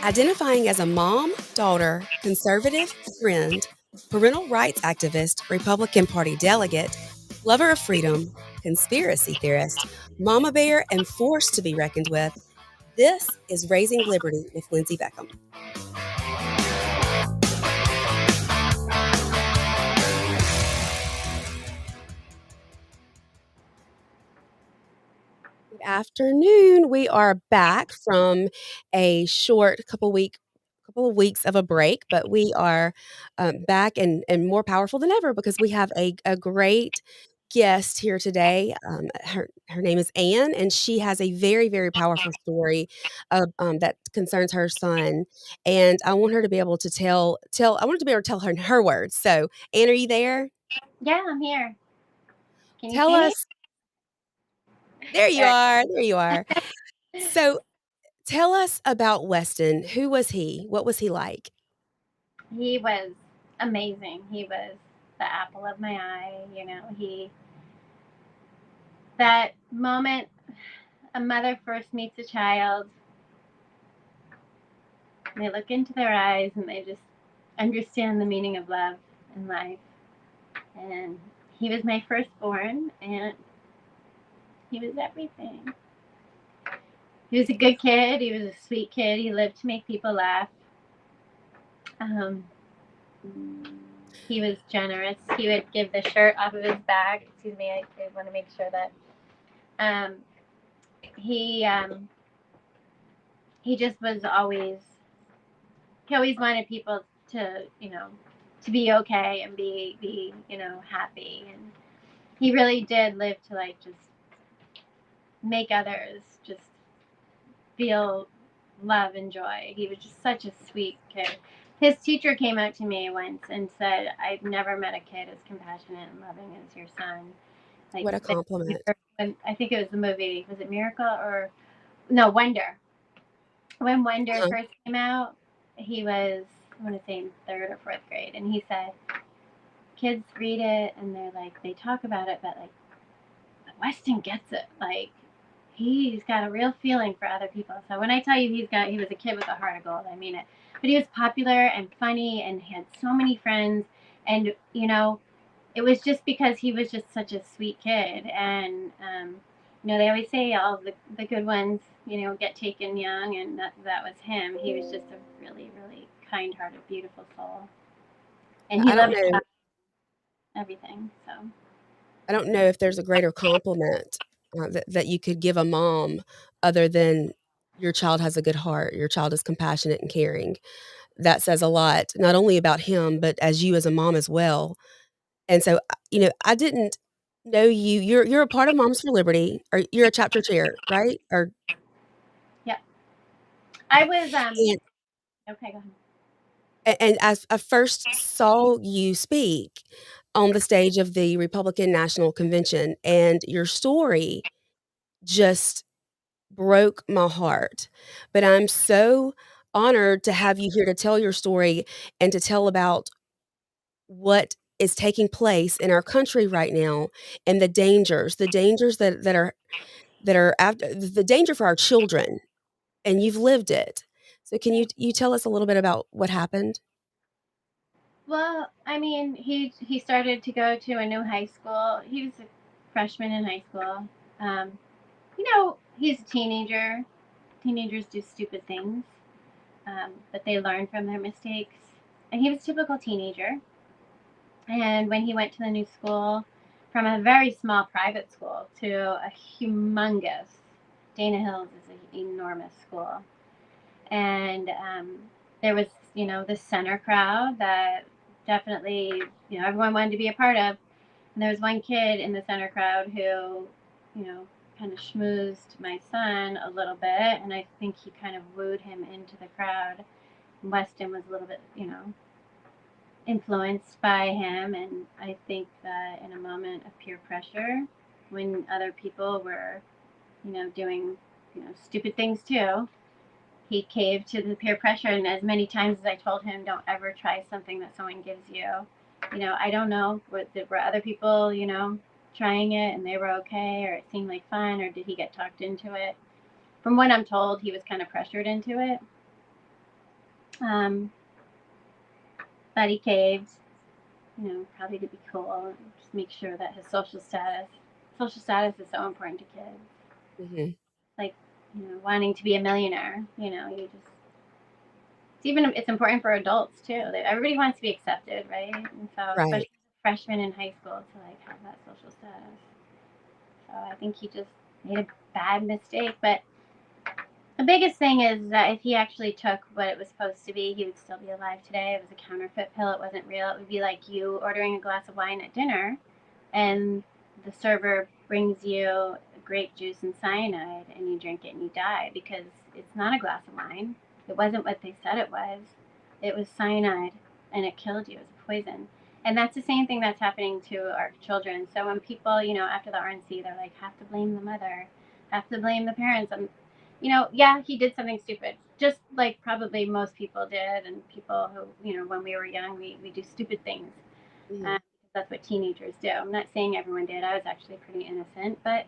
Identifying as a mom, daughter, conservative, friend, parental rights activist, Republican Party delegate, lover of freedom, conspiracy theorist, mama bear, and force to be reckoned with, this is Raising Liberty with Lindsey Beckham. Good afternoon. We are back from a short couple of weeks of a break, but we are back and more powerful than ever because we have a great guest here today. Her name is Anne, and she has a very powerful story that concerns her son. And I want her to be able to tell. I want her to be able to tell her in her words. So, Anne, are you there? Yeah, I'm here. Can you Tell see me? us. There you There. are. There you are. So, tell us about Weston. Who was he? What was he like? He was amazing. He was the apple of my eye. That moment a mother first meets a child, and they look into their eyes and they just understand the meaning of love and life. And he was my firstborn, and he was everything. He was a good kid. He was a sweet kid. He lived to make people laugh. Um, He was generous. He would give the shirt off of his back. Excuse me, I want to make sure that um, he he just was always he always wanted people to be okay and be happy, and he really did live to like just make others just feel love and joy. He was just such a sweet kid. His teacher came out to me once and said, "I've never met a kid as compassionate and loving as your son." Like, What a compliment. I think it was the movie. Was it Miracle or no Wonder? When Wonder Uh-huh. first came out, he was, I want to say, in third or fourth grade, and he said, "Kids read it and they're like they talk about it, but like Weston gets it. Like he's got a real feeling for other people." So when I tell you he was a kid with a heart of gold, I mean it. But he was popular and funny and had so many friends, and it was just because he was just such a sweet kid. And they always say all the good ones get taken young, and that was him. He was just a really kind-hearted, beautiful soul, and he I don't loved know. everything. So I don't know if there's a greater compliment that you could give a mom other than your child has a good heart. Your child is compassionate and caring. That says a lot, not only about him, but as you as a mom as well. And so, I didn't know you. You're a part of Moms for Liberty, or you're a chapter chair, right? Or yeah, I was and okay. Go ahead. and as I first saw you speak on the stage of the Republican National Convention, and your story just broke my heart. But I'm so honored to have you here to tell your story and to tell about what is taking place in our country right now and the dangers that are after the danger for our children, and you've lived it. So can you tell us a little bit about what happened? Well, I mean, he started to go to a new high school. He was a freshman in high school. Um, he's a teenager. Teenagers do stupid things, but they learn from their mistakes. And he was a typical teenager. And when he went to the new school, from a very small private school to a humongous, Dana Hills is an enormous school. And there was, the center crowd that definitely, everyone wanted to be a part of. And there was one kid in the center crowd who, kind of schmoozed my son a little bit, and I think he kind of wooed him into the crowd. Weston was a little bit, influenced by him, and I think that in a moment of peer pressure, when other people were, doing, stupid things too, he caved to the peer pressure. And as many times as I told him, don't ever try something that someone gives you. I don't know, were other people, trying it and they were okay, or it seemed like fun, or did he get talked into it? From what I'm told, he was kind of pressured into it. Um, but he caved, probably to be cool, and just make sure that his social status is so important to kids. Mhm. Like, wanting to be a millionaire, you just it's important for adults too. Everybody wants to be accepted, right? And so, Right. especially freshmen in high school, to like have that social status. So I think he just made a bad mistake. But the biggest thing is that if he actually took what it was supposed to be, he would still be alive today. It was a counterfeit pill. It wasn't real. It would be like you ordering a glass of wine at dinner, and the server brings you grape juice and cyanide, and you drink it and you die because it's not a glass of wine. It wasn't what they said it was. It was cyanide, and it killed you. It was poison. And that's the same thing that's happening to our children. So when people, after the RNC, they're like, have to blame the mother, have to blame the parents. And, yeah, he did something stupid, just like probably most people did. And people who, when we were young, we do stupid things. Mhm. That's what teenagers do. I'm not saying everyone did. I was actually pretty innocent, but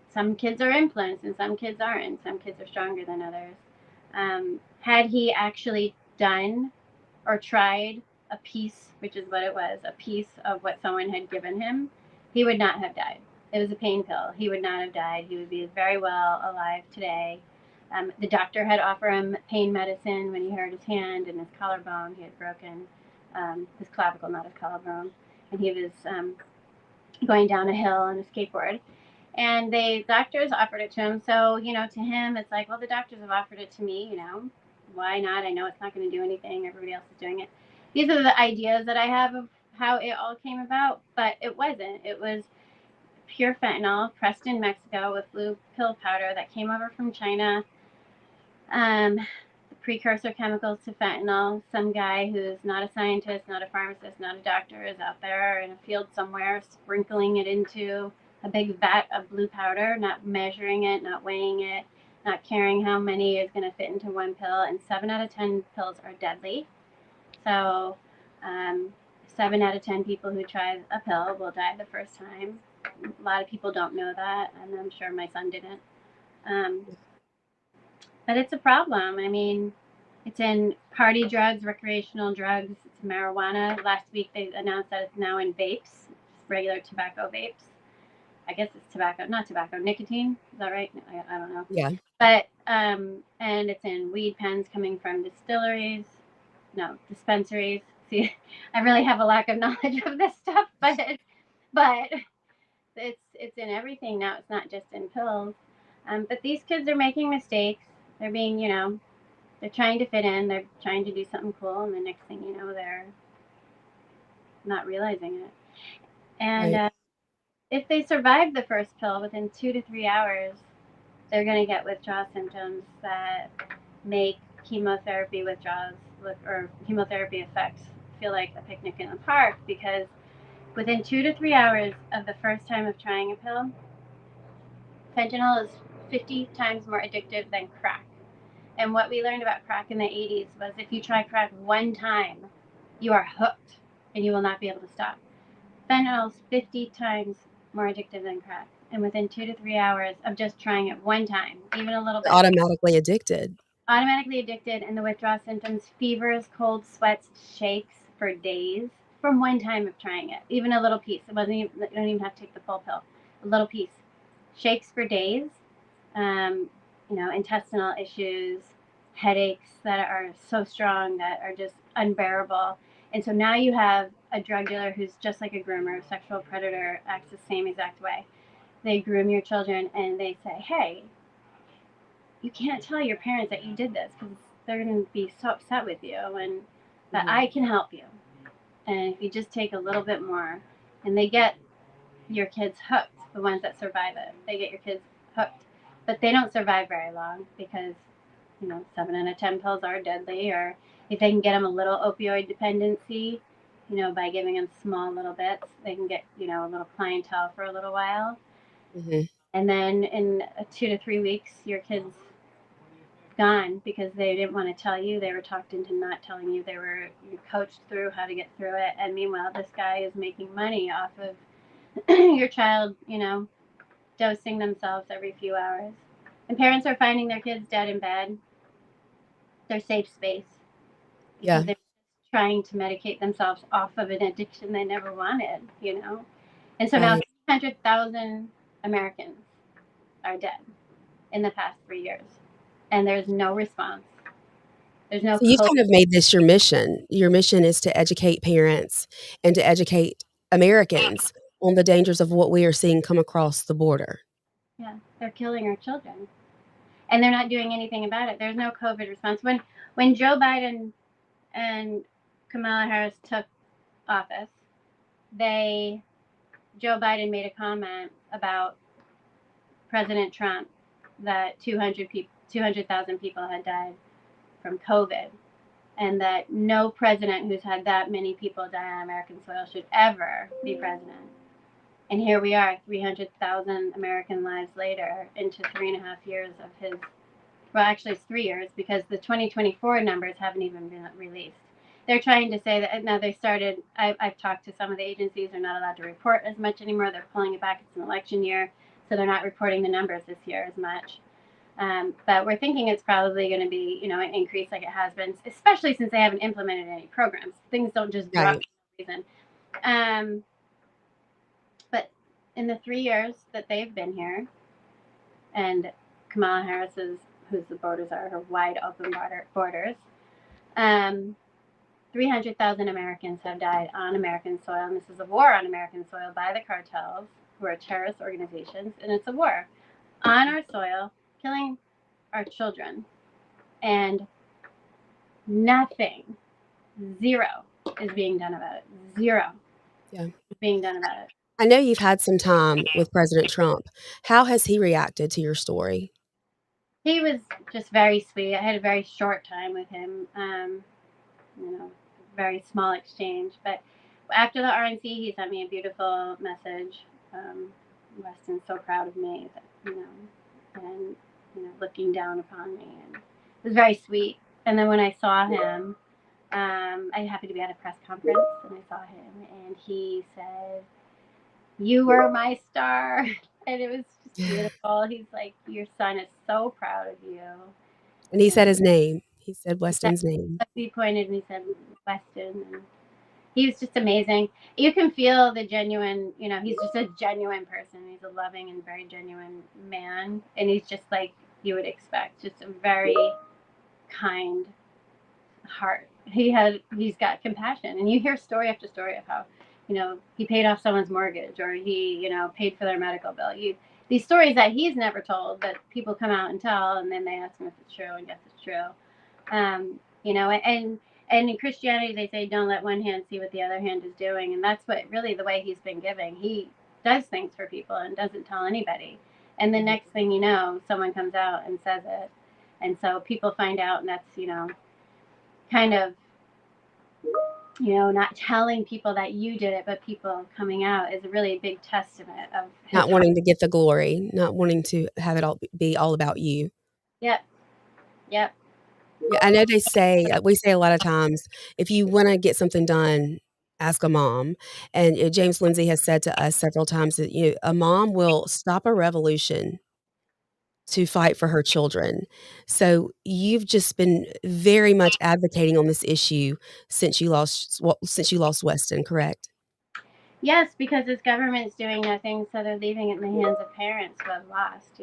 some kids are influenced and some kids aren't. Some kids are stronger than others. Had he actually done or tried a piece, which is what it was, a piece of what someone had given him, he would not have died. It was a pain pill. He would not have died. He would be very well alive today. The doctor had offered him pain medicine when he hurt his hand and his collarbone. He had broken his clavicle, not his collarbone, and he was going down a hill on a skateboard. And the doctors offered it to him. So, to him, it's like, well, the doctors have offered it to me, why not? I know it's not going to do anything. Everybody else is doing it. These are the ideas that I have of how it all came about, but it wasn't. It was pure fentanyl pressed in Mexico with blue pill powder that came over from China. The precursor chemicals to fentanyl. Some guy who's not a scientist, not a pharmacist, not a doctor is out there in a field somewhere sprinkling it into a big vat of blue powder, not measuring it, not weighing it, not caring how many is going to fit into one pill. And 7 out of 10 pills are deadly. So, um, 7 out of 10 people who try a pill will die the first time. A lot of people don't know that, and I'm sure my son didn't. Um, but it's a problem. I mean, it's in party drugs, recreational drugs, it's marijuana. Last week they announced that it's now in vapes, regular tobacco vapes. I guess it's tobacco, not tobacco, nicotine. Is that right? I don't know. Yeah. But, and it's in weed pens coming from distilleries, no, dispensaries. See, I really have a lack of knowledge of this stuff, but it's in everything now. It's not just in pills. But these kids are making mistakes. They're being, they're trying to fit in. They're trying to do something cool, and the next thing you know, they're not realizing it. And Right. if they survive the first pill within 2 to 3 hours, they're going to get withdrawal symptoms that make chemotherapy withdrawals or chemotherapy effects feel like a picnic in the park because within 2 to 3 hours of the first time of trying a pill, fentanyl is 50 times more addictive than crack. And what we learned about crack in the 80s was if you try crack one time, you are hooked and you will not be able to stop. Fentanyl is 50 times more addictive than crack. And within 2 to 3 hours of just trying it one time, even a little You're bit, automatically addicted. automatically addicted, and the withdrawal symptoms fevers, cold sweats, shakes for days from one time of trying it. Even a little piece. It wasn't even, you don't even have to take the full pill. A little piece. Shakes for days, um, intestinal issues, headaches that are so strong that are just unbearable. And so now you have a drug dealer who's just like a groomer, a sexual predator, acts the same exact way. They groom your children and they say, hey, you can't tell your parents that you did this because they're going to be so upset with you. But Mhm. I can help you. And if you just take a little bit more, and they get your kids hooked, the ones that survive it, they get your kids hooked. But they don't survive very long because 7 out of 10 pills are deadly, or if they can get them a little opioid dependency, by giving them small little bits, they can get, a little clientele for a little while. Mhm. And then in 2 to 3 weeks, your kid's gone because they didn't want to tell you. They were talked into not telling you. They were coached through how to get through it. And meanwhile, this guy is making money off of your child, dosing themselves every few hours. And parents are finding their kids dead in bed. their safe space Yeah, because they're trying to medicate themselves off of an addiction they never wanted, you know? And so now right. 300,000 Americans are dead in the past 3 years, and there's no response. There's no So you've code. kind of made this your mission. Your mission is to educate parents and to educate Americans on the dangers of what we are seeing come across the border. Yeah, they're killing our children, and they're not doing anything about it. There's no COVID response. When Joe Biden and Kamala Harris took office, they Joe Biden made a comment about President Trump that 200,000 people had died from COVID, and that no president who's had that many people die on American soil should ever be president. And here we are, 300,000 American lives later, into 3.5 years of his. Well, actually, it's 3 years because the 2024 numbers haven't even been released. They're trying to say that now they started. I've talked to some of the agencies; they're not allowed to report as much anymore. They're pulling it back. It's an election year, so they're not reporting the numbers this year as much. But we're thinking it's probably going to be, an increase like it has been, especially since they haven't implemented any programs. Things don't just drop Right. for no reason. Um, but in the 3 years that they've been here, and Kamala Harris's, whose the borders are her wide open borders, um, 300,000 Americans have died on American soil. And this is a war on American soil by the cartels, who are terrorist organizations, and it's a war on our soil, killing our children. And nothing, zero, is being done about it. Zero Yeah. is being done about it. I know you've had some time with President Trump. How has he reacted to your story? He was just very sweet. I had a very short time with him. Very small exchange. But after the RNC, he sent me a beautiful message. Weston's so proud of me, and looking down upon me, and it was very sweet. And then when I saw him, I happened to be at a press conference, and I saw him, and he said, "You were my star," and it was just beautiful. He's like, "Your son is so proud of you," And he said and his name. He said he said, Weston's name. he pointed and he said, "Weston," and he was just amazing. You can feel the genuine, he's just a genuine person. He's a loving and very genuine man. And he's just like you would expect, just a very kind heart. He's got compassion. And you hear story after story of how, he paid off someone's mortgage, or he, paid for their medical bill. These stories that he's never told, that people come out and tell, and then they ask him if it's true, and yes, it's true. And in Christianity, they say, don't let one hand see what the other hand is doing. And that's what really the way he's been giving. He does things for people and doesn't tell anybody. And the Mhm. next thing you know, someone comes out and says it. And so people find out, and that's, kind of, not telling people that you did it, but people coming out is a really big testament of his Not heart. wanting to get the glory, not wanting to have it all be all about you. Yep. Yep. Yeah, I know they say we say a lot of times, if you wanna get something done, ask a mom, and, James Lindsey has said to us several times that, a mom will stop a revolution to fight for her children. So, you've just been very much advocating on this issue since you lost Weston, correct? Yes, because this government's doing nothing, so they're leaving it in the hands of parents who have lost.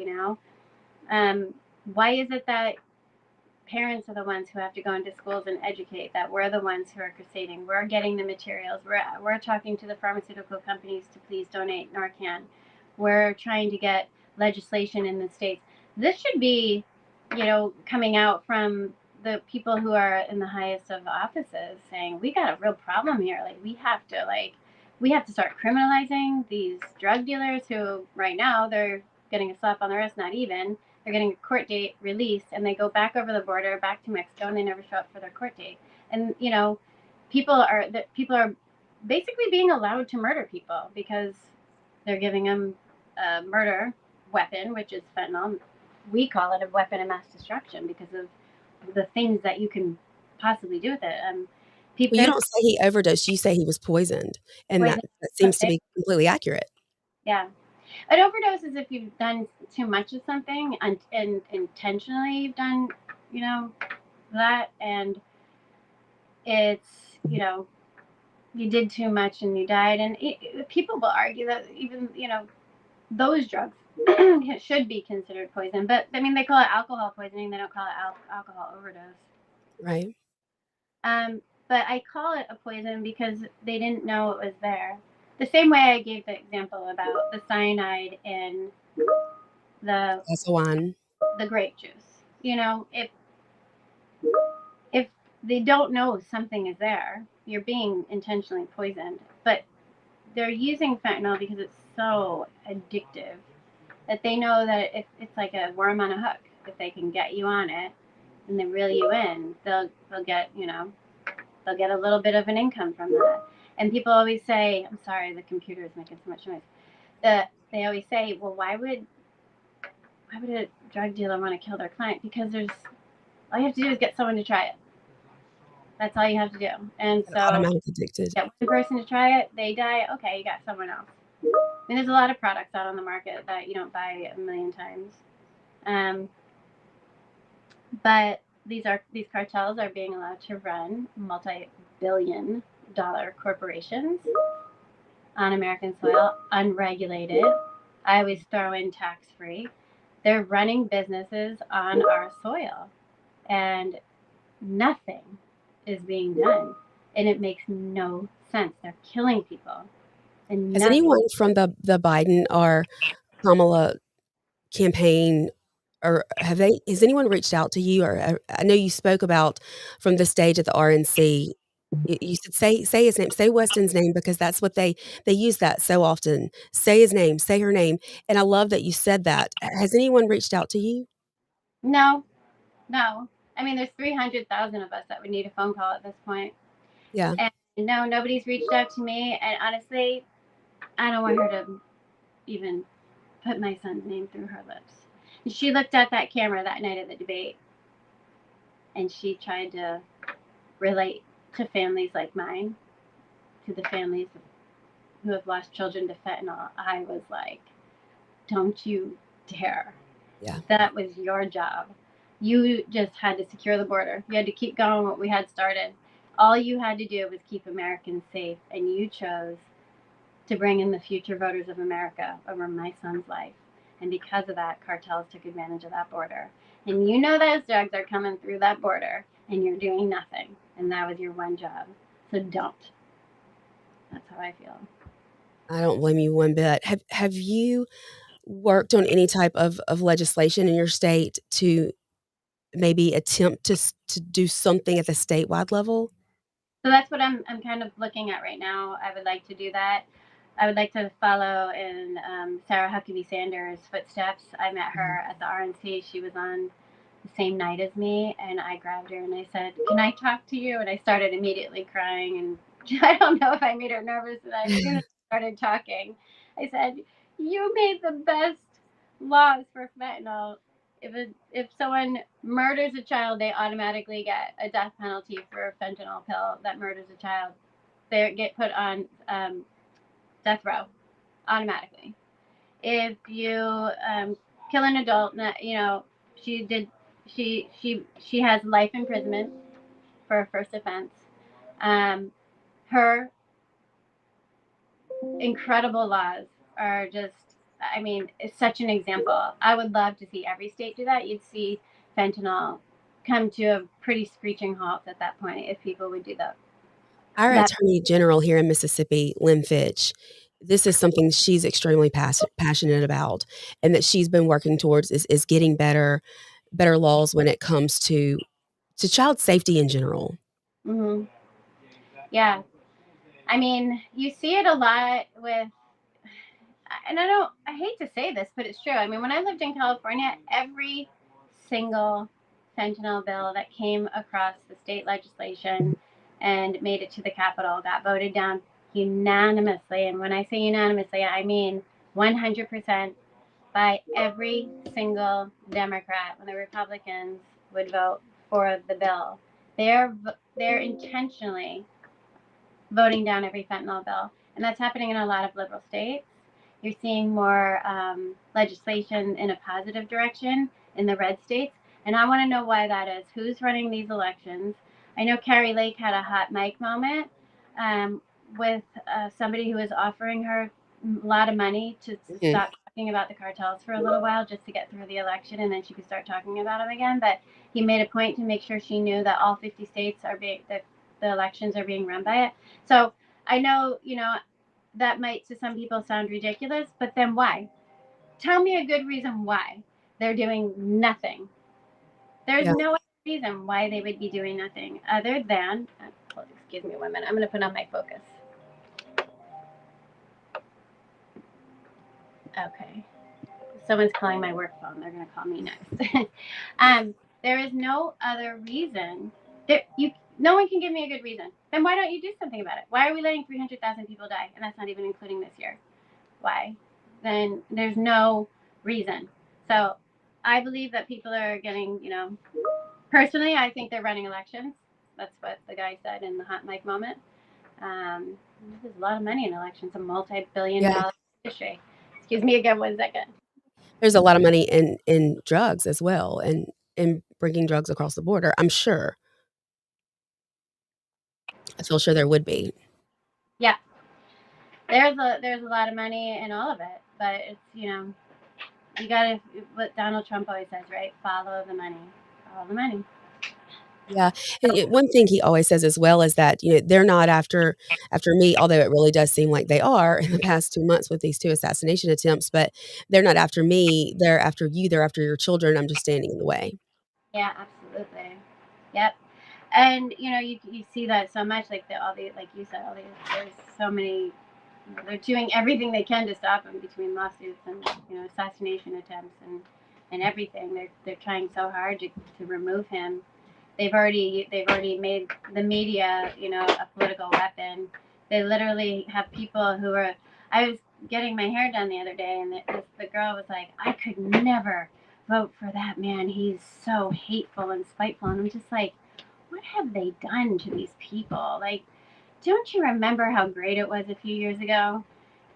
Why is it that parents are the ones who have to go into schools and educate, that we're the ones who are crusading, we're getting the materials, we're talking to the pharmaceutical companies to please donate Narcan, we're trying to get legislation in the states? This should be, coming out from the people who are in the highest of offices, saying we got a real problem here. Like, we have to start criminalizing these drug dealers who right now they're getting a slap on the wrist, not even, they're getting a court date released, and they go back over the border, back to Mexico, and they never show up for their court date. And people are basically being allowed to murder people because they're giving them a murder weapon, which is fentanyl. We call it a weapon of mass destruction because of the things that you can possibly do with it. Well, you There's don't say he overdosed, you say he was poisoned, and poison. that seems to Okay, be completely accurate. yeah. An overdose is if you've done too much of something and intentionally you've done, you know, that, and it's, you did too much and you died. And people will argue that even, those drugs should be considered poison. But I mean, they call it alcohol poisoning. They don't call it alcohol overdose. Right. But I call it a poison because they didn't know it was there. The same way I gave the example about the cyanide in the Glass of wine. the grape juice. If they don't know something is there, you're being intentionally poisoned. But they're using fentanyl because it's so addictive that they know that if it's like a worm on a hook. If they can get you on it and they reel you in, they'll get they'll get a little bit of an income from that. And people always say, I'm sorry, the computer is making so much noise. They always say, well, why would a drug dealer want to kill their client? Because there's all you have to do is get someone to try it. That's all you have to do. And And so automatic addicted. get one person to try it, they die. Okay, you got someone else. And there's a lot of products out on the market that you don't buy a million times. Um, but these cartels are being allowed to run multi-billion-dollar corporations on American soil, unregulated. I always throw in tax-free. They're running businesses on our soil, and nothing is being done, and it makes no sense. They're killing people, and Has nothing. anyone from the Biden or Kamala campaign, or has anyone reached out to you? Or I know you spoke about from the stage at the RNC. You said say his name, say Weston's name, because that's what they use that so often. Say his name, say her name, and I love that you said that. Has anyone reached out to you? No, no. I mean, there's 300,000 of us that would need a phone call at this point. Yeah, And no, nobody's reached out to me. And honestly, I don't want her to even put my son's name through her lips. And she looked at that camera that night at the debate, and she tried to relate to families like mine, to the families who have lost children to fentanyl. I was like, don't you dare. yeah. That was your job. You just had to secure the border. You had to keep going what we had started. All you had to do was keep Americans safe, and you chose to bring in the future voters of America over my son's life. And because of that, cartels took advantage of that border. And you know those drugs are coming through that border, and you're doing nothing. And that was your one job. So don't. That's how I feel. I don't blame you one bit. Have you worked on any type of legislation in your state to maybe attempt to do something at the statewide level? So that's what I'm kind of looking at right now. I would like to do that. I would like to follow in Sarah Huckabee Sanders' footsteps. I met her at the RNC. She was on the same night as me, and I grabbed her and I said, "Can I talk to you?" And I started immediately crying, and I don't know if I made her nervous. And as soon as I started talking, I said, "You made the best laws for fentanyl. If someone murders a child, they automatically get a death penalty for a fentanyl pill that murders a child. They get put on death row automatically. If you kill an adult, she did, she has life imprisonment for a first offense. Um, her incredible laws are just, I mean, it's such an example. I would love to see every state do that. You'd see fentanyl come to a pretty screeching halt at that point if people would do that. Our That attorney general here in Mississippi, Lynn Fitch, this is something she's extremely passionate about, and that she's been working towards is getting better laws when it comes to child safety in general. hmm Yeah, I mean, you see it a lot with, and I hate to say this, but it's true. I mean, when I lived in California, every single fentanyl bill that came across the state legislation and made it to the Capitol got voted down unanimously. And when I say unanimously, I mean 100% by every single Democrat when the Republicans would vote for the bill. They're intentionally voting down every fentanyl bill, and that's happening in a lot of liberal states. You're seeing more legislation in a positive direction in the red states, And I want to know why that is. Who's running these elections? I know Carrie Lake had a hot mic moment um, with somebody who was offering her a lot of money to Mhm. stop talking about the cartels for a little while just to get through the election, and then she could start talking about them again. But he made a point to make sure she knew that all 50 states are being that the elections are being run by it. So I know, that might to some people sound ridiculous, but then why? Tell me a good reason why they're doing nothing. There's Yeah. no other reason why they would be doing nothing other than, excuse me one minute, I'm going to put on my focus. Okay. Someone's calling my work phone. They're going to call me next. There is no other reason. No one can give me a good reason. Then why don't you do something about it? Why are we letting 300,000 people die? And that's not even including this year. Why? Then there's no reason. So I believe that people are getting, personally, I think they're running elections. That's what the guy said in the hot mic moment. Um, there's a lot of money in elections, a multi-billion Yeah. dollar industry. Excuse me again, 1 second. There's a lot of money in drugs as well, and in bringing drugs across the border, I'm sure. I feel sure there would be. Yeah, there's a lot of money in all of it, but it's you gotta what Donald Trump always says, right? Follow the money, follow the money. Yeah, and one thing he always says as well is that, they're not after me, although it really does seem like they are in the past 2 months with these 2 assassination attempts, but they're not after me, they're after you, they're after your children, I'm just standing in the way. Yeah, absolutely. Yep. And you see that so much, like all the like you said, all these there's so many. They're doing everything they can to stop him between lawsuits and assassination attempts and everything. They're trying so hard to remove him. They've already made the media a political weapon. They literally have people who are. I was getting my hair done the other day, and the girl was like, "I could never vote for that man. He's so hateful and spiteful." And I'm just like, what have they done to these people? Like, don't you remember how great it was a few years ago?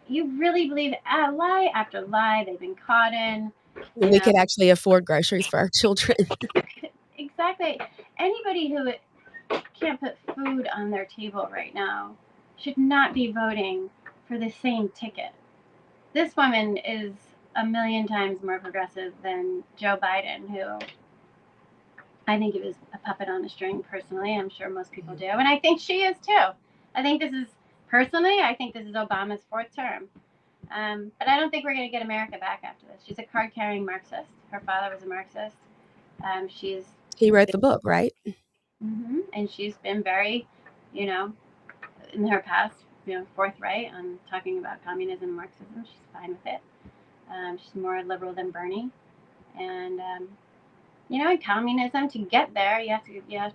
You really believe lie after lie they've been caught in, you We know, could actually afford groceries for our children. exactly. Anybody who can't put food on their table right now should not be voting for the same ticket. This woman is a million times more progressive than Joe Biden, who I think he was a puppet on a string personally. I'm sure most people Mhm. do. And I think she is too. I think this is, personally, I think this is Obama's fourth term. But I don't think we're going to get America back after this. She's a card carrying Marxist. Her father was a Marxist. She's He wrote the book, right? and she's been very, you know, in her past, forthright on talking about communism and Marxism. She's fine with it. She's more liberal than Bernie, and in communism, to get there, you have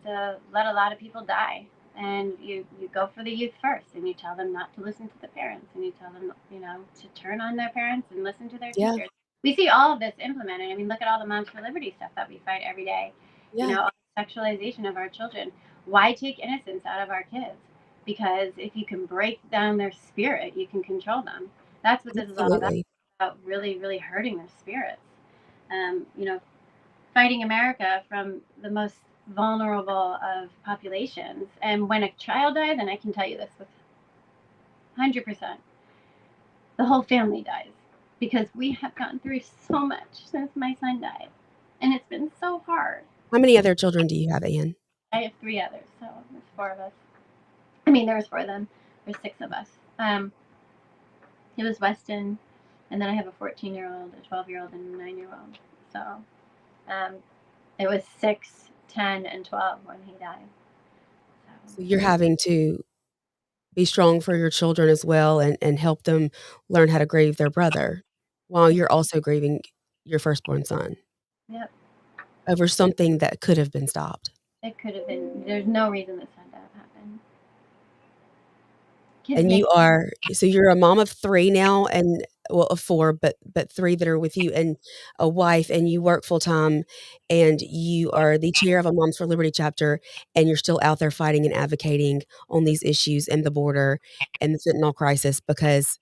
to let a lot of people die, and you go for the youth first, and you tell them not to listen to the parents, and you tell them to turn on their parents and listen to their Yeah, teachers. We see all of this implemented. I mean, look at all the Moms for Liberty stuff that we fight every day. yeah, All the sexualization of our children. Why take innocence out of our kids? Because if you can break down their spirit, you can control them. That's what this is all absolutely. about really, really hurting their spirits. Um, you know, Fighting America from the most vulnerable of populations. And when a child dies, and I can tell you this with 100%, the whole family dies because we have gone through so much since my son died. And it's been so hard. How many other children do you have, Ann? I have three others, so there's four of us. I mean, there was four of them. There's six of us. It was Weston, and then I have a 14-year-old, a 12-year-old, and a 9-year-old. So um, it was 6, 10, and 12 when he died. So you're having to be strong for your children as well and help them learn how to grieve their brother while So, you're also grieving your firstborn son yep. over something that could have been stopped. It could have been. There's no reason this had to have happened. Kids And make. you are so you're a mom of 3 now and well, of 4, but 3 that are with you and a wife, and you work full time, and you are the chair of a Moms for Liberty chapter, and you're still out there fighting and advocating on these issues and the border and the fentanyl crisis because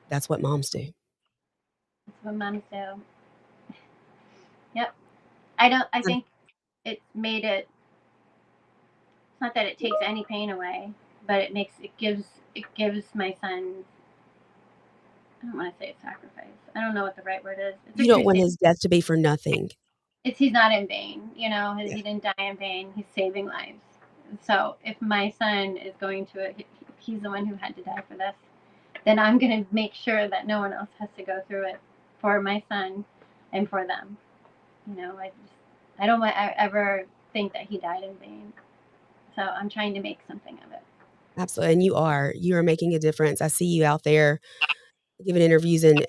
that's what moms do. That's what moms do. Yep. I don't. I Um, think it made it. It's not that it takes any pain away, but it gives my son. I don't want to say it's sacrifice. I don't know what the right word is. It's a you don't want crusade. his death to be for nothing. He's not in vain. Yeah, He didn't die in vain. He's saving lives. So if my son is going to it, he's the one who had to die for this, then I'm going to make sure that no one else has to go through it for my son and for them. I don't want to ever think that he died in vain. So I'm trying to make something of it. absolutely, and you are making a difference. I see you out there giving interviews and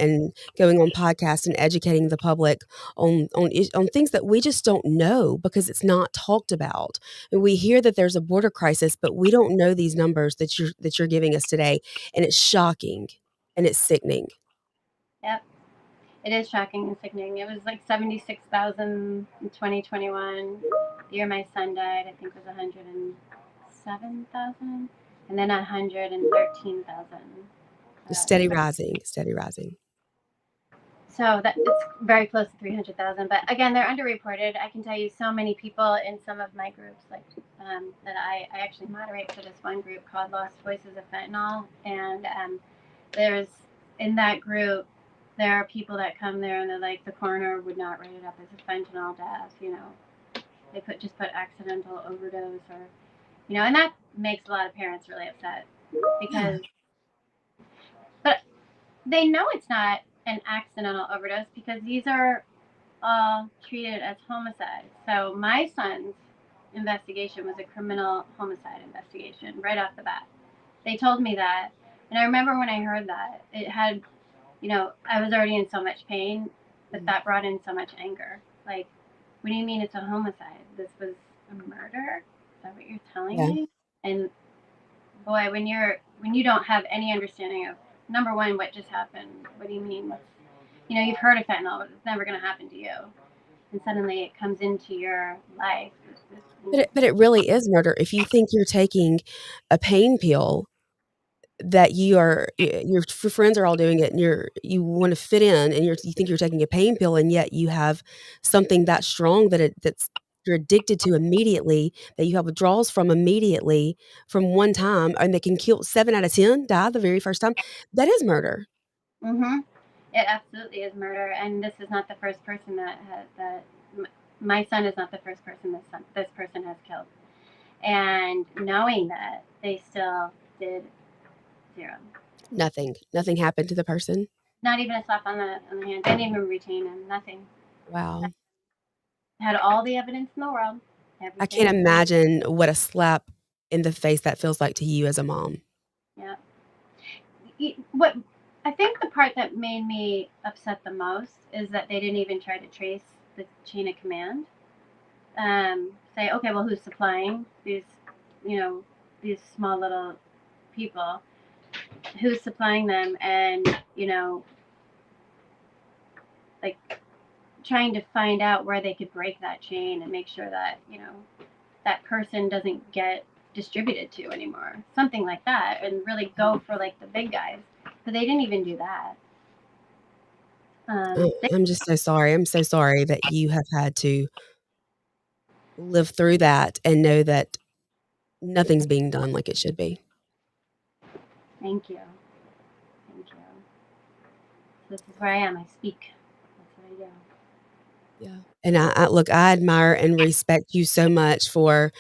going on podcasts and educating the public on things that we just don't know because it's not talked about. And we hear that there's a border crisis, but we don't know these numbers that you're giving us today, and it's shocking and it's sickening. Yep. It is shocking and sickening. It was like 76,000 in 2021. The year my son died, I think was 107,000, and then 113,000. It's steady So, rising, steady rising. so that it's very close to 300,000. But again, they're underreported. I can tell you so many people in some of my groups, like that I actually moderate for this one group called Lost Voices of Fentanyl, and there's in that group there are people that come there and they're like the coroner would not write it up as a fentanyl death, they put accidental overdose, or and that makes a lot of parents really upset Yeah, because but they know it's not an accidental overdose because these are all treated as homicides. So my son's investigation was a criminal homicide investigation right off the bat. They told me that, and I remember when I heard that it had I was already in so much pain, but mm, that brought in so much anger. Like, what do you mean it's a homicide? This was a murder? Is that what you're telling yeah. me? And boy, when you don't have any understanding of number one, what just happened, what do you mean? You've heard of fentanyl, but it's never going to happen to you. And suddenly it comes into your life. But it really is murder. If you think you're taking a pain pill that your friends are all doing it and you want to fit in and you think you're taking a pain pill and yet you have something that strong that's you're addicted to immediately, that you have withdrawals from immediately from one time, and that can kill 7 out of 10 die the very first time, that is murder. Mm-hmm. It absolutely is murder, and this is not the first person that my son is not the first person this person has killed. And knowing that, they still did zero. Nothing happened to the person. Not even a slap on the hand. Didn't even retain him. Nothing. Wow. Had all the evidence in the world. I can't Everything. imagine what a slap in the face that feels like to you as a mom. Yeah. What I think the part that made me upset the most is that they didn't even try to trace the chain of command. Say, okay, well, who's supplying you know, these small little people? Who's supplying them? And like trying to find out where they could break that chain and make sure that that person doesn't get distributed to anymore, something like that, and really go for like the big guys. But they didn't even do that. Oh, They, I'm just so sorry. I'm so sorry that you have had to live through that and know that nothing's being done like it should be. thank you, thank you. So this is where I am. I speak. That's what I do. Yeah. And I look, I admire and respect you so much for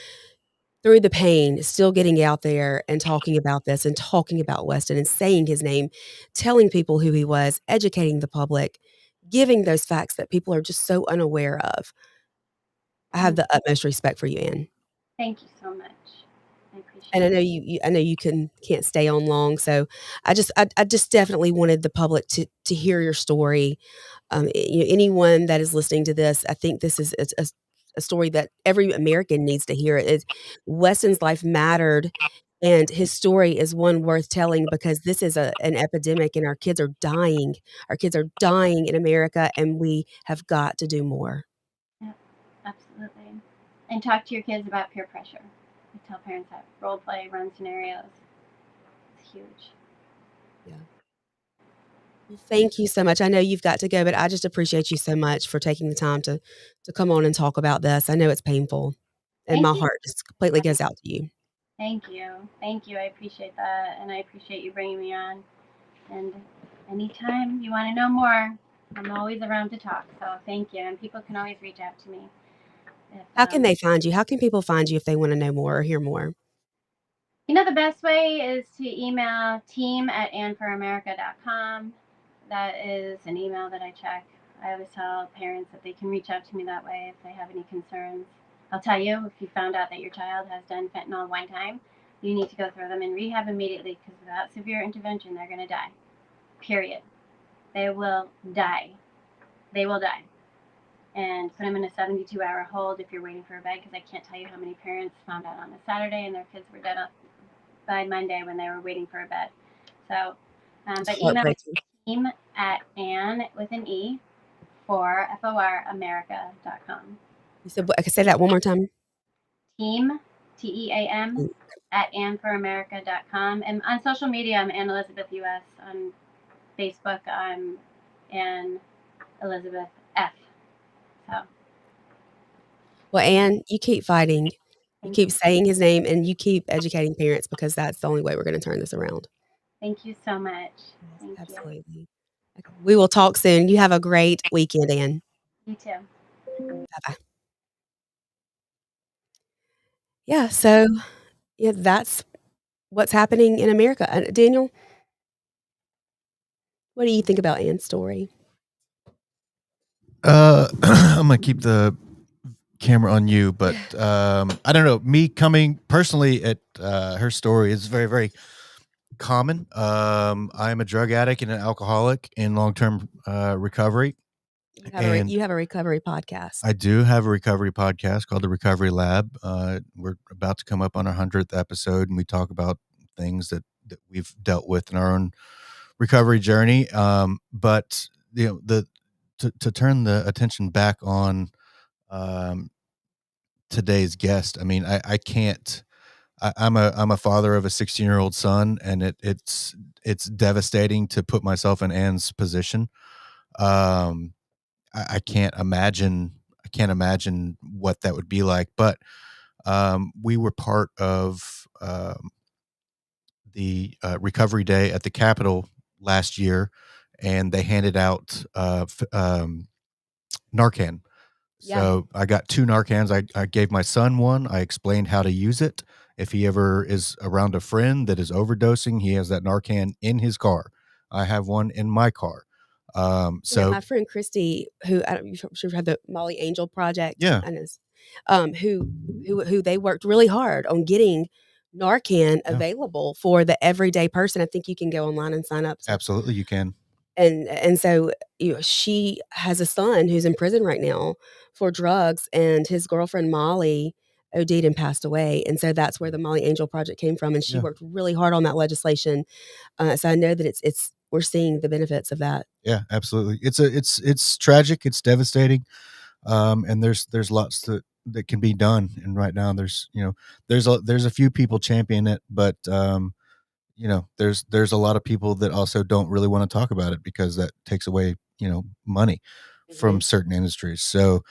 through the pain, still getting out there and talking about this and talking about Weston and saying his name, telling people who he was, educating the public, giving those facts that people are just so unaware of. I have Thank the utmost respect for you, Anne. thank you so much. I And appreciate it. I know you can't stay on long, so I just definitely wanted the public to hear your story. Anyone that is listening to this, I think this is a story that every American needs to hear. Weston's life mattered, and his story is one worth telling because this is an epidemic, and our kids are dying. Our kids are dying in America, and we have got to do more. Yeah, absolutely. And talk to your kids about peer pressure. I tell parents that role play, run scenarios. It's huge. Yeah. Well, thank you so much. I know you've got to go, but I just appreciate you so much for taking the time to come on and talk about this. I know it's painful, and Thank my you. heart just completely goes out to you. Thank you. Thank you. I appreciate that. And I appreciate you bringing me on. And anytime you want to know more, I'm always around to talk. So thank you. And people can always reach out to me. If, How can they find you? How can people find you if they wanna know more or hear more? the best way is to email team@andforamerica.com. That is an email that I check. I always tell parents that they can reach out to me that way if they have any concerns. I'll tell you, if you found out that your child has done fentanyl one time, you need to go throw them in rehab immediately because without severe intervention, they're going to die. Period. They will die. They will die. And put them in a 72-hour hold if you're waiting for a bed because I can't tell you how many parents found out on a Saturday and their kids were dead by Monday when they were waiting for a bed. So, It's but email heartbreaking. team at Anne with an E for FORAmerica.com. You said what? Okay, say that one more time. Team, TEAM, Mm, at AnneForAmerica.com. And on social media, I'm Anne Elizabeth US. On Facebook, I'm Anne Elizabeth F. So well, Anne, you keep fighting. You thank keep you. saying his name, and you keep educating parents because that's the only way we're gonna turn this around. Thank you so much. Yes, Thank you. absolutely. Okay, we will talk soon. You have a great weekend, Anne. You too. Bye-bye. Yeah, so, yeah, that's what's happening in America. Daniel, what do you think about Anne's story? I'm gonna keep the camera on you, but I don't know. Me coming personally at her story is very, very common. I am a drug addict and an alcoholic in long term recovery, and You have a recovery podcast. I do have a recovery podcast called the Recovery Lab. We're about to come up on our 100th episode, and we talk about things that we've dealt with in our own recovery journey. But the to turn the attention back on um, today's guest. I mean, I can't. I'm a father of a 16-year-old son, and it's devastating to put myself in Anne's position. Um, I can't imagine. I can't imagine what that would be like. But we were part of the recovery day at the Capitol last year, and they handed out Narcan. Yeah. So I got 2 Narcans. I gave my son one. I explained how to use it. If he ever is around a friend that is overdosing, he has that Narcan in his car. I have one in my car. You know, So my friend Christy, who I don't, you've sure had the Molly Angel Project, yeah, I know, who they worked really hard on getting Narcan yeah, available for the everyday person. I think you can go online and sign up. So, absolutely, you can. and so she has a son who's in prison right now for drugs, and his girlfriend Molly OD'd and passed away, and so that's where the Molly Angel Project came from, and she Yeah, worked really hard on that legislation. So I know that it's we're seeing the benefits of that. yeah, absolutely. It's tragic. It's devastating. And there's lots that can be done. And right now, there's a few people championing it, but there's a lot of people that also don't really want to talk about it because that takes away money from Mhm. certain industries. So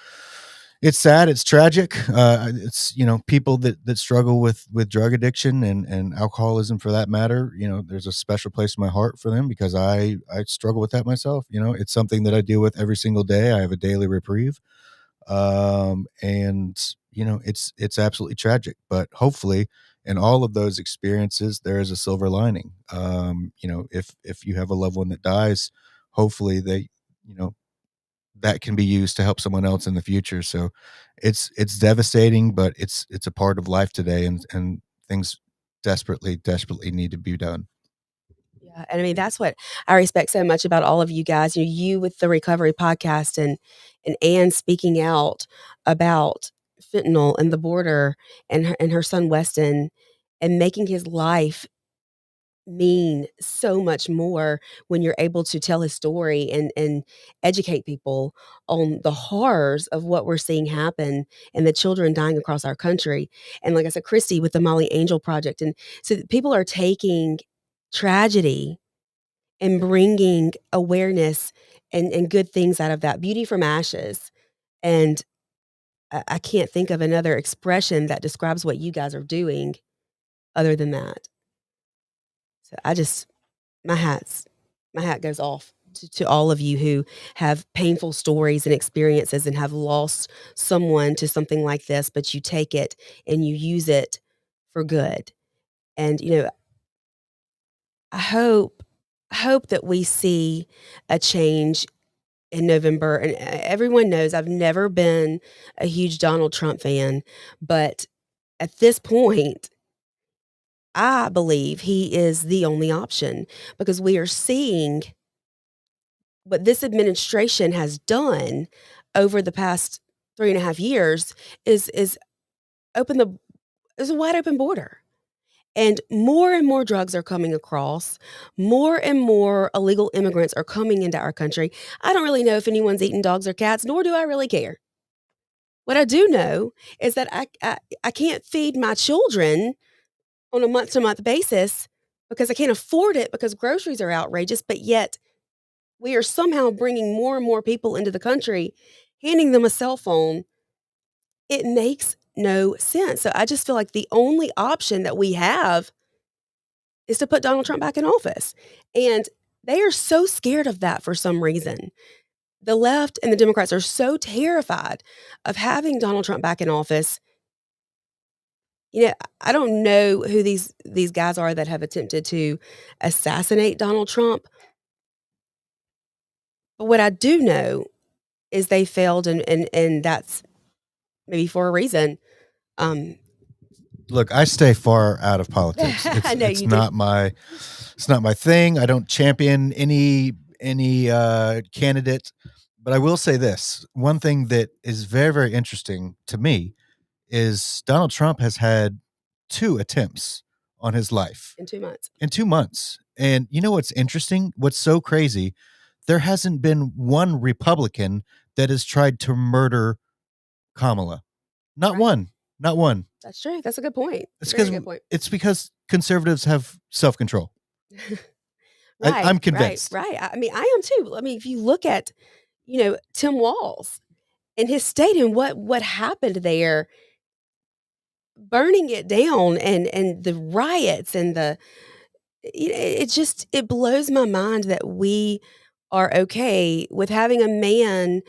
it's sad, it's tragic. It's people that struggle with drug addiction and alcoholism for that matter. There's a special place in my heart for them because I struggle with that myself. It's something that I deal with every single day. I have a daily reprieve. And it's absolutely tragic, but hopefully in all of those experiences there is a silver lining. If you have a loved one that dies, hopefully they you know that can be used to help someone else in the future. So it's devastating, but it's a part of life today, and things desperately need to be done. Yeah, and I mean, that's what I respect so much about all of you guys. You with the recovery podcast, and Anne speaking out about fentanyl and the border, and her son Weston, and making his life mean so much more when you're able to tell his story and educate people on the horrors of what we're seeing happen and the children dying across our country. And like I said, Christy with the Molly Angel Project. And so people are taking tragedy and bringing awareness and good things out of that, beauty from ashes. And I can't think of another expression that describes what you guys are doing other than that. So I just, my hats, my hat goes off to all of you who have painful stories and experiences and have lost someone to something like this, but you take it and you use it for good. And I hope that we see a change in November. And everyone knows I've never been a huge Donald Trump fan, but at this point, I believe he is the only option because we are seeing what this administration has done over the past 3.5 years is open the is a wide open border. And more drugs are coming across. More and more illegal immigrants are coming into our country. I don't really know if anyone's eating dogs or cats, nor do I really care. What I do know is that I can't feed my children on a month to month basis because I can't afford it because groceries are outrageous, but yet we are somehow bringing more and more people into the country, handing them a cell phone. It makes no sense. So I just feel like the only option that we have is to put Donald Trump back in office. And they are so scared of that for some reason. The left and the Democrats are so terrified of having Donald Trump back in office. I don't know who these guys are that have attempted to assassinate Donald Trump, but what I do know is they failed, and that's maybe for a reason. Um, Look, I stay far out of politics. I know It's you do. not my thing. I don't champion any candidate, but I will say this. One thing that is very, very interesting to me is Donald Trump has had 2 attempts on his life In 2 months. in 2 months. And you know what's interesting? What's so crazy? There hasn't been one Republican that has tried to murder Kamala. Not Right. one. Not one. That's true. That's a good point. It's Very because good point. it's because conservatives have self-control. Right, I'm convinced. right. I mean, I am too. I mean, if you look at, Tim Walz and his state and what happened there, burning it down and the riots and it blows my mind that we are okay with having a man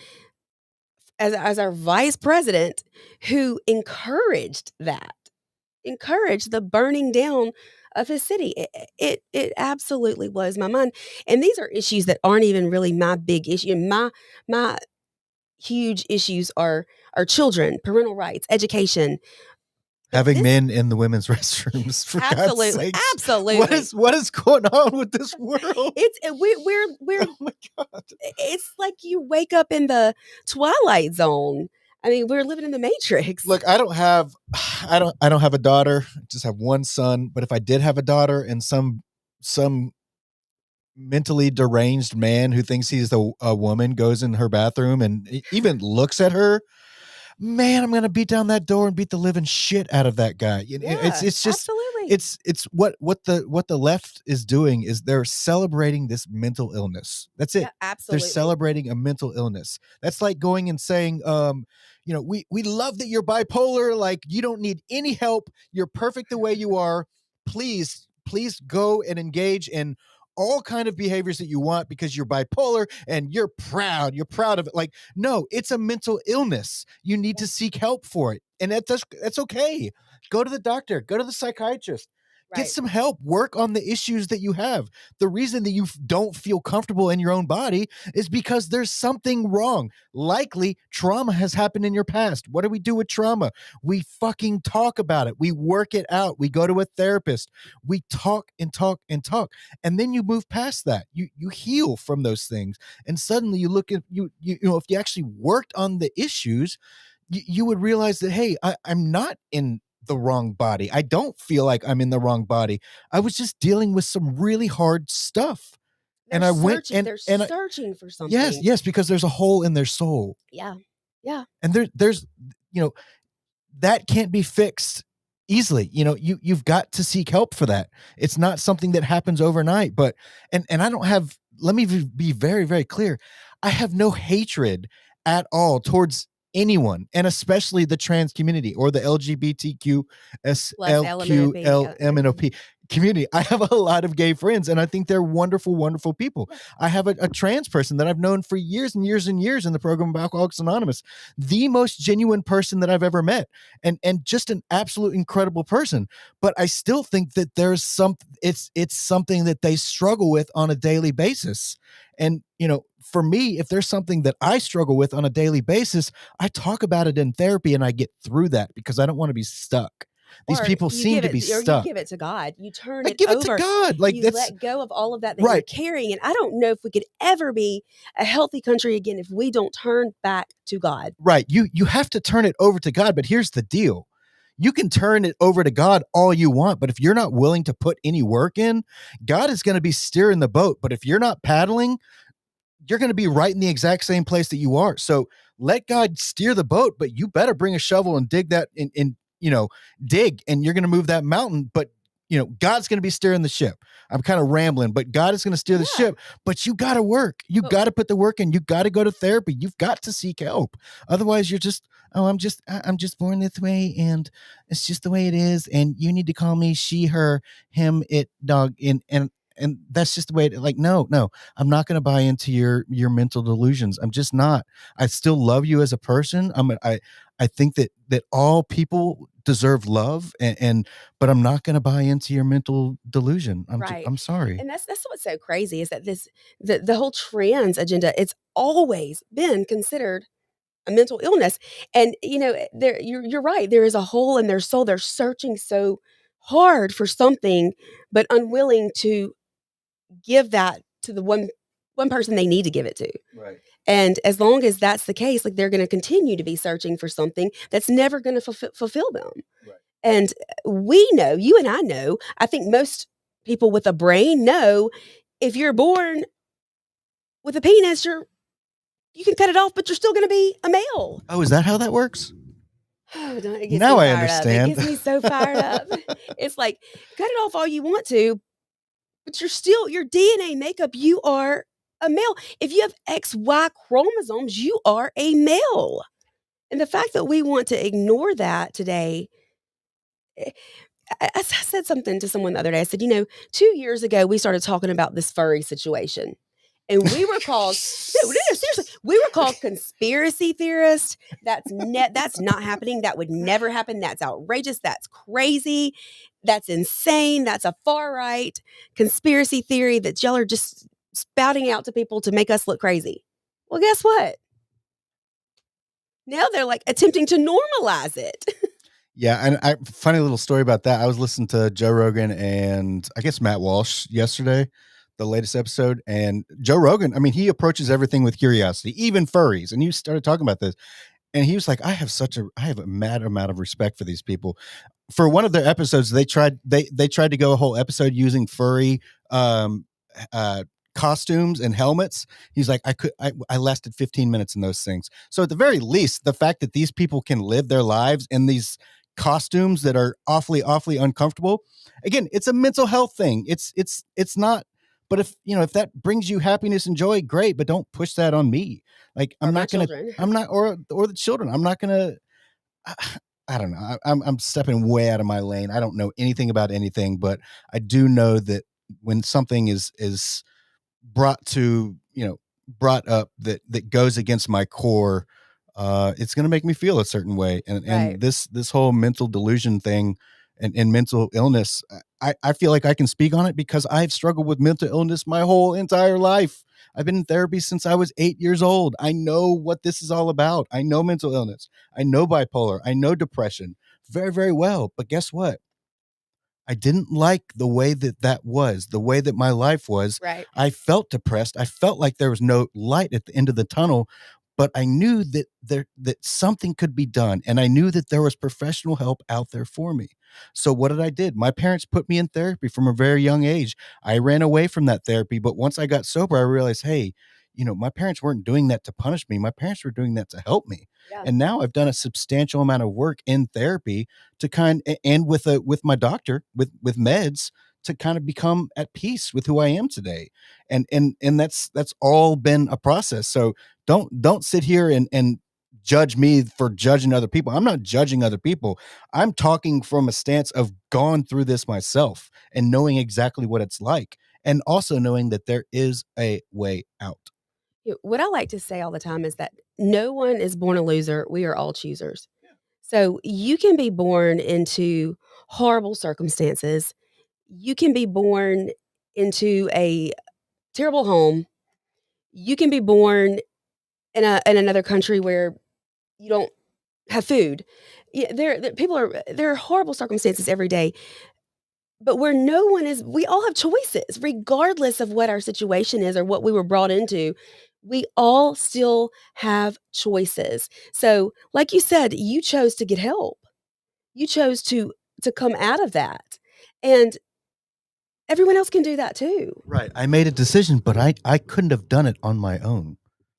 as our vice president who encouraged the burning down of his city. It absolutely blows my mind. And these are issues that aren't even really my big issue. My huge issues are children, parental rights, education. But Having this men in the women's restrooms, for God's absolutely, sakes. absolutely. What is going on with this world? It's we're Oh my God. it's like you wake up in the twilight zone. I mean, we're living in the Matrix. Look, I don't have a daughter. I just have one son. But if I did have a daughter and some mentally deranged man who thinks he's a woman goes in her bathroom and even looks at her, man, I'm gonna beat down that door and beat the living shit out of that guy. Yeah, It's just absolutely. it's what the left is doing is they're celebrating this mental illness. That's it. Yeah, They're absolutely. celebrating a mental illness. That's like going and saying, we love that you're bipolar. Like you don't need any help. You're perfect the way you are. Please go and engage in all kind of behaviors that you want because you're bipolar and you're proud of it. Like, no, it's a mental illness. You need to seek help for it. And that's okay. Go to the doctor, go to the psychiatrist. Get Right. some help. Work on the issues that you have. The reason that you don't feel comfortable in your own body is because there's something wrong. Likely trauma has happened in your past. What do we do with trauma? We fucking talk about it. We work it out. We go to a therapist. We talk and talk and talk. And then you move past that. You heal from those things. And suddenly you look at if you actually worked on the issues, you would realize that, hey, I'm not in the wrong body. I don't feel like I'm in the wrong body. I was just dealing with some really hard stuff. They're And I went searching. They're and I, searching for something. yes, because there's a hole in their soul. Yeah. Yeah. And there's that can't be fixed easily. You've got to seek help for that. It's not something that happens overnight. But and I don't have, let me be very, very clear. I have no hatred at all towards anyone, and especially the trans community or the LGBTQ Plus LMNOP, SLQLMNOP community. I have a lot of gay friends, and I think they're wonderful, wonderful people. I have a trans person that I've known for years and years and years in the program of Alcoholics Anonymous, the most genuine person that I've ever met, and just an absolute incredible person. But I still think that there's it's something that they struggle with on a daily basis. And for me, if there's something that I struggle with on a daily basis, I talk about it in therapy and I get through that because I don't want to be stuck. These people seem to be stuck. You give it to God. You turn I it give over. it to God. Like, you that's let go of all of that right. you're carrying. And I don't know if we could ever be a healthy country again if we don't turn back to God. Right. You have to turn it over to God. But here's the deal. You can turn it over to God all you want, but if you're not willing to put any work in, God is going to be steering the boat. But if you're not paddling, you're going to be right in the exact same place that you are. So let God steer the boat, but you better bring a shovel and dig that dig, and you're going to move that mountain. But God's going to be steering the ship. I'm kind of rambling, but God is going to steer the ship, but you got to work. You got to put the work in. You got to go to therapy. You've got to seek help. Otherwise you're just, I'm just born this way and it's just the way it is. And you need to call me she, her, him, it, dog. And that's just the way no, I'm not going to buy into your mental delusions. I'm just not. I still love you as a person. I think that all people deserve love, but I'm not going to buy into your mental delusion. I'm sorry. And that's what's so crazy is that the whole trans agenda, it's always been considered a mental illness. And you're right. There is a hole in their soul. They're searching so hard for something, but unwilling to give that to the one person they need to give it to. Right. And as long as that's the case, like they're going to continue to be searching for something that's never going to fulfill them. Right. And we know, you and I know, I think most people with a brain know, if you're born with a penis, you can cut it off, but you're still going to be a male. Oh, is that how that works? Oh, it gets now me I fired understand. Up. It gets me so fired up. It's like, cut it off all you want to, but your DNA makeup, you are a male. If you have XY chromosomes, you are a male. And the fact that we want to ignore that today, I said something to someone the other day. I said, 2 years ago, we started talking about this furry situation. And we were called, no, seriously, we were called conspiracy theorists. That's not happening. That would never happen. That's outrageous. That's crazy. That's insane. That's a far right conspiracy theory that y'all are just spouting out to people to make us look crazy. Well, guess what? Now they're like attempting to normalize it. Yeah, and funny little story about that. I was listening to Joe Rogan and I guess Matt Walsh yesterday, the latest episode. And Joe Rogan, I mean, he approaches everything with curiosity, even furries. And he started talking about this. And he was like, I have a mad amount of respect for these people. For one of their episodes, they tried to go a whole episode using furry costumes and helmets. He's like, I lasted 15 minutes in those things. So at the very least, the fact that these people can live their lives in these costumes that are awfully, awfully uncomfortable. Again, it's a mental health thing. It's not, but if that brings you happiness and joy, great, but don't push that on me. Like or the children. I'm not gonna, I don't know. I'm stepping way out of my lane. I don't know anything about anything, but I do know that when something is brought up that goes against my core, it's going to make me feel a certain way. And this whole mental delusion thing and mental illness, I feel like I can speak on it because I've struggled with mental illness my whole entire life. I've been in therapy since I was 8 years old. I know what this is all about. I know mental illness. I know bipolar. I know depression very, very well. But guess what? I didn't like the way that was, the way that my life was. Right. I felt depressed. I felt like there was no light at the end of the tunnel, but I knew that something could be done. And I knew that there was professional help out there for me. So what did I did? My parents put me in therapy from a very young age. I ran away from that therapy, but once I got sober, I realized, hey, my parents weren't doing that to punish me. My parents were doing that to help me. Yeah. And now I've done a substantial amount of work in therapy to and with my doctor, with meds, to kind of become at peace with who I am today. And that's all been a process. So don't sit here and judge me for judging other people. I'm not judging other people. I'm talking from a stance of gone through this myself and knowing exactly what it's like, and also knowing that there is a way out. What I like to say all the time is that no one is born a loser. We are all choosers. So you can be born into horrible circumstances. You can be born into a terrible home. You can be born in another country where you don't have food. Yeah, there are horrible circumstances every day, but where no one is, we all have choices, regardless of what our situation is or what we were brought into. We all still have choices. So, like you said, you chose to get help. You chose to come out of that, and everyone else can do that too. Right. I made a decision, but I couldn't have done it on my own.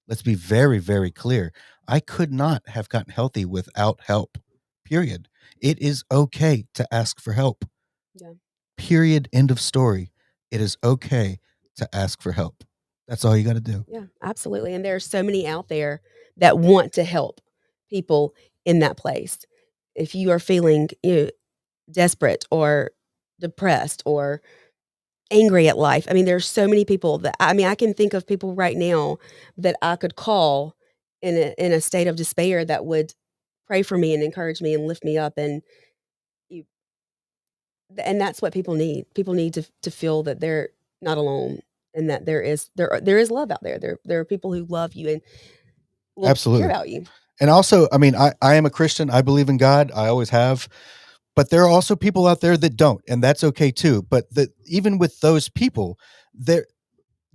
Let's be very, very clear. I could not have gotten healthy without help. Period. It is okay to ask for help. Yeah. Period. End of story. It is okay to ask for help. That's all you got to do. Yeah, absolutely. And there are so many out there that want to help people in that place. If you are feeling, desperate or depressed or angry at life, I mean, there's so many people that, I mean, I can think of people right now that I could call in a state of despair that would pray for me and encourage me and lift me up, and you, and that's what people need. People need to feel that they're not alone, and that there is love out there. There are people who love you and will care Absolutely. about you. And also, I mean, I am a Christian. I believe in God. I always have. But there are also people out there that don't, and that's okay too. But even with those people, there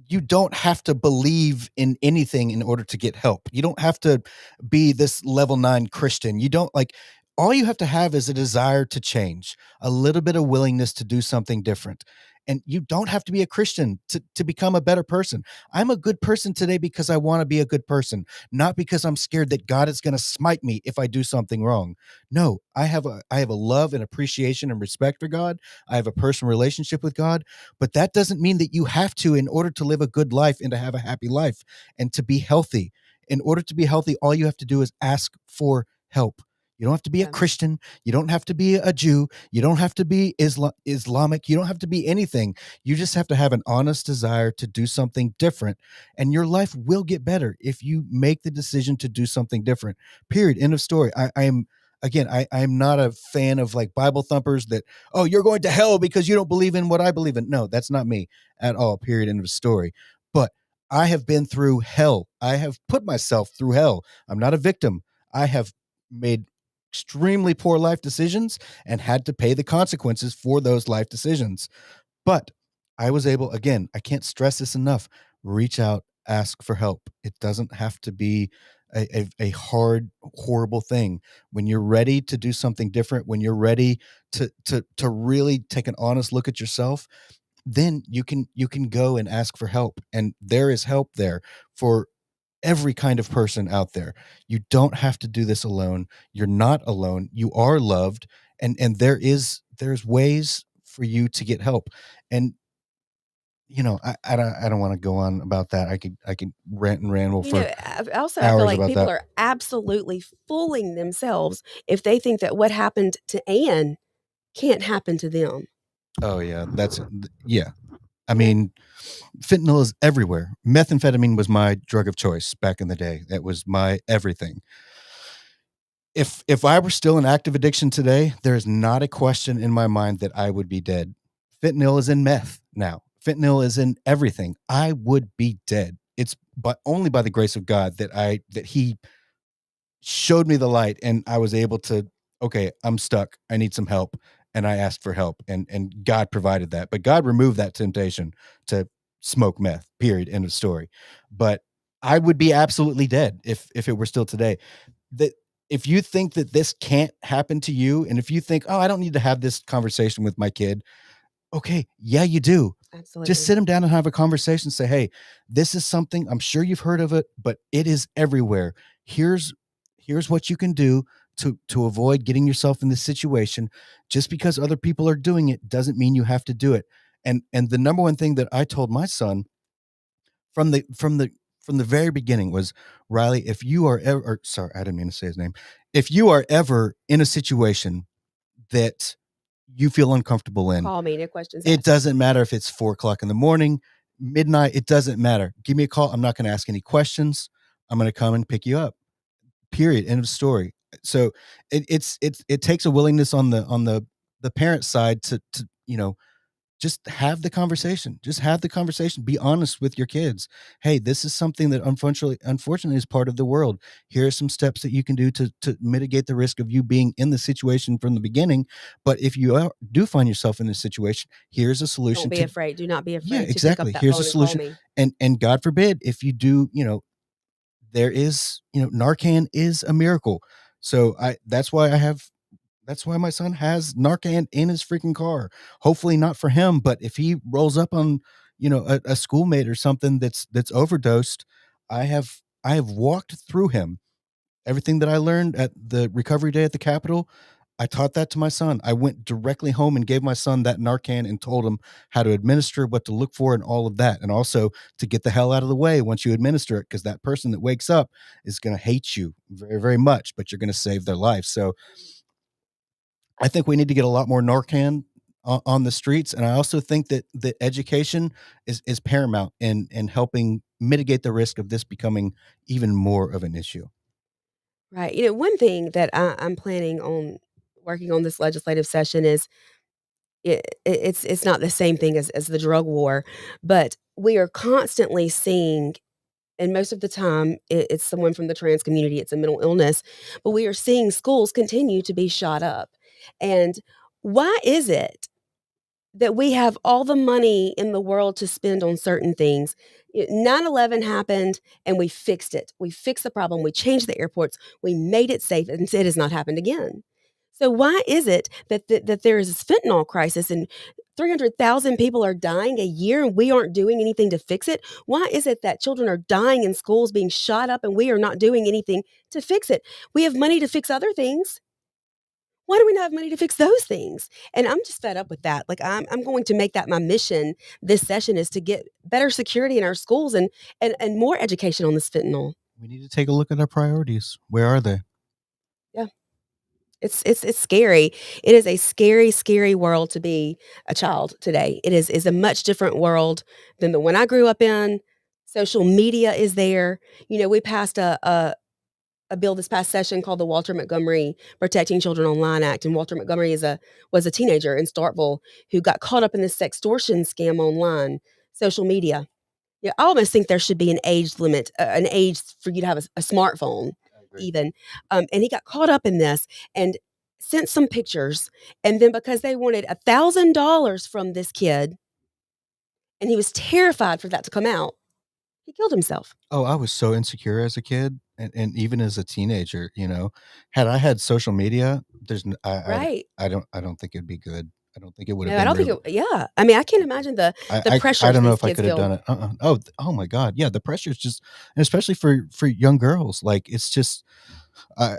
you don't have to believe in anything in order to get help. You don't have to be this level 9 Christian. You don't like All you have to have is a desire to change, a little bit of willingness to do something different. And you don't have to be a Christian to become a better person. I'm a good person today because I want to be a good person, not because I'm scared that God is going to smite me if I do something wrong. No, I have a love and appreciation and respect for God. I have a personal relationship with God, but that doesn't mean that you have to in order to live a good life and to have a happy life and to be healthy. In order to be healthy, all you have to do is ask for help. You don't have to be a Yeah. Christian. You don't have to be a Jew. You don't have to be Islamic. You don't have to be anything. You just have to have an honest desire to do something different, and your life will get better if you make the decision to do something different. Period. End of story. I am again. I am not a fan of like Bible thumpers that, oh, you're going to hell because you don't believe in what I believe in. No, that's not me at all. Period. End of story. But I have been through hell. I have put myself through hell. I'm not a victim. I have made extremely poor life decisions and had to pay the consequences for those life decisions. But I was able, again, I can't stress this enough, reach out, ask for help. It doesn't have to be a hard, horrible thing. When you're ready to do something different, when you're ready to really take an honest look at yourself, then you can go and ask for help. And there is help there for every kind of person out there. You don't have to do this alone. You're not alone. You are loved, and there's ways for you to get help. And I don't want to go on about that. I could rant and ramble for Also, I feel hours like about people that. are absolutely fooling themselves if they think that what happened to Anne can't happen to them. Oh yeah, yeah. I You know? mean, fentanyl is everywhere. Methamphetamine was my drug of choice back in the day. That was my everything. If I were still in active addiction today, there is not a question in my mind that I would be dead. Fentanyl is in meth now. Fentanyl is in everything. I would be dead. It's but only by the grace of God that he showed me the light, and I was able to, okay, I'm stuck. I need some help. And I asked for help, and God provided that. But God removed that temptation to smoke meth. Period. End of story. But I would be absolutely dead if it were still today. That If you think that this can't happen to you, and if you think, oh, I don't need to have this conversation with my kid, okay, yeah, you do. Absolutely. Just sit them down and have a conversation. Say, hey, this is something, I'm sure you've heard of it, but it is everywhere. Here's what you can do to avoid getting yourself in this situation. Just because other people are doing it doesn't mean you have to do it. And the number one thing that I told my son from the very beginning was, Riley, if you are ever, or, sorry, I didn't mean to say his name. If you are ever in a situation that you feel uncomfortable in, Call me, no questions it asked. doesn't matter if it's 4:00 in the morning, midnight, it doesn't matter. Give me a call. I'm not going to ask any questions. I'm going to come and pick you up. Period. End of story. So it takes a willingness on the parent side to just have the conversation. Just have the conversation. Be honest with your kids. Hey, this is something that unfortunately is part of the world. Here are some steps that you can do to mitigate the risk of you being in the situation from the beginning. But if you do find yourself in this situation, here's a solution. Don't be afraid. Do not be afraid to pick exactly. up that Here's phone a and call solution. me. And God forbid if you do, there is, Narcan is a miracle. So that's why my son has Narcan in his freaking car. Hopefully not for him, but if he rolls up on, a schoolmate or something that's overdosed, I have walked through him everything that I learned at the recovery day at the Capitol. I taught that to my son. I went directly home and gave my son that Narcan and told him how to administer, what to look for, and all of that. And also to get the hell out of the way once you administer it, because that person that wakes up is going to hate you very, very much, but you're going to save their life. So I think we need to get a lot more Narcan on the streets. And I also think that the education is paramount in helping mitigate the risk of this becoming even more of an issue. Right. One thing that I'm planning on working on this legislative session is it's not the same thing as the drug war, but we are constantly seeing, and most of the time it's someone from the trans community, it's a mental illness, but we are seeing schools continue to be shot up. And why is it that we have all the money in the world to spend on certain things? 9/11 happened and we fixed it. We fixed the problem. We changed the airports. We made it safe, and it has not happened again. So why is it that there is this fentanyl crisis and 300,000 people are dying a year and we aren't doing anything to fix it? Why is it that children are dying in schools being shot up and we are not doing anything to fix it? We have money to fix other things. Why do we not have money to fix those things? And I'm just fed up with that. Like I'm going to make that my mission this session, is to get better security in our schools and more education on this fentanyl. We need to take a look at our priorities. Where are they? Yeah. It's scary. It is a scary, scary world to be a child today. It is a much different world than the one I grew up in. Social media is there. We passed a bill this past session called the Walter Montgomery Protecting Children Online Act. And Walter Montgomery was a teenager in Starkville who got caught up in this sextortion scam online, social media. Yeah, I almost think there should be an age limit, an age for you to have a smartphone, even. And he got caught up in this and sent some pictures. And then because they wanted $1,000 from this kid, and he was terrified for that to come out, he killed himself. Oh, I was so insecure as a kid and even as a teenager, had I had social media, there's Right. I don't think it'd be good. I don't think it would have No, I been don't think real. yeah. I mean, I can't imagine the I pressures don't know these if I kids could have feel. done it. Oh my God. Yeah. The pressure is just, and especially for young girls, like it's just, I,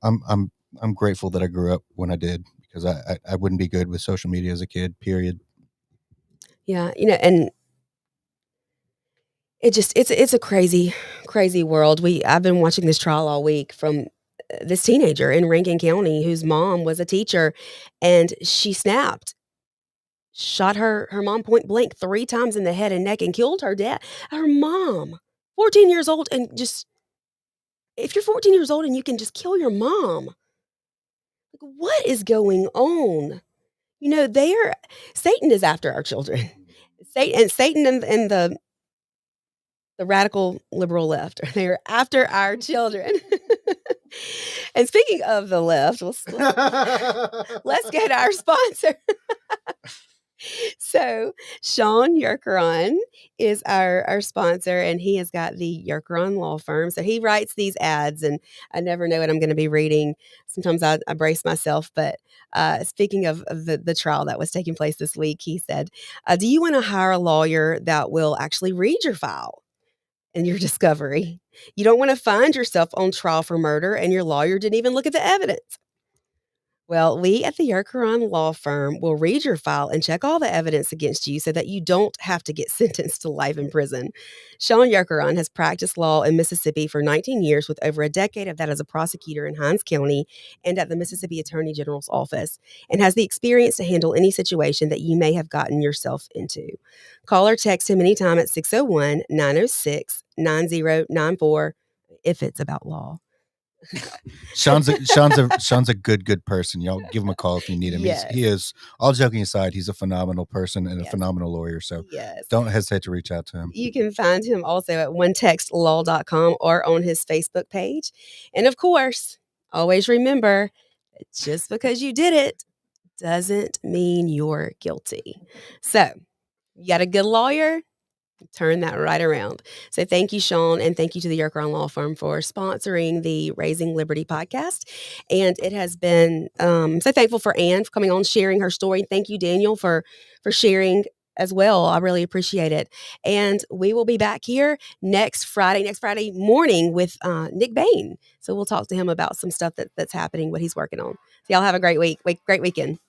I'm grateful that I grew up when I did, because I wouldn't be good with social media as a kid, period. Yeah, and it's a crazy, crazy world. I've been watching this trial all week from this teenager in Rankin County whose mom was a teacher, and she snapped, shot her mom point blank 3 times in the head and neck and killed her dad. Her mom, 14 years old, and just if you're 14 years old and you can just kill your mom, like, what is going on? They're Satan is after our children. Satan and the radical liberal left. They're after our children. And speaking of the left, let's go to our sponsor. So Sean Yerkeron is our sponsor, and he has got the Yerkeron Law Firm. So he writes these ads, and I never know what I'm going to be reading. Sometimes I brace myself. But speaking of the trial that was taking place this week, he said, do you want to hire a lawyer that will actually read your file and your discovery? You don't want to find yourself on trial for murder and your lawyer didn't even look at the evidence. Well, we at the Yerkeron Law Firm will read your file and check all the evidence against you so that you don't have to get sentenced to life in prison. Sean Yerkeron has practiced law in Mississippi for 19 years, with over a decade of that as a prosecutor in Hinds County and at the Mississippi Attorney General's office, and has the experience to handle any situation that you may have gotten yourself into. Call or text him anytime at 601-906-9094 if it's about law. Sean's a good person. Y'all give him a call if you need him. Yes. He is, all joking aside, he's a phenomenal person and a Yes. phenomenal lawyer. So Yes. don't hesitate to reach out to him. You can find him also at onetextlaw.com or on his Facebook page. And of course, always remember, just because you did it doesn't mean you're guilty. So, you got a good lawyer? Turn that right around. So thank you, Sean, and thank you to the Yerkeron Law Firm for sponsoring the Raising Liberty podcast. And it has been so thankful for Anne for coming on, sharing her story. Thank you, Daniel, for sharing as well. I really appreciate it. And we will be back here next Friday morning with Nick Bain. So we'll talk to him about some stuff that's happening, what he's working on. So y'all have a great week, great weekend.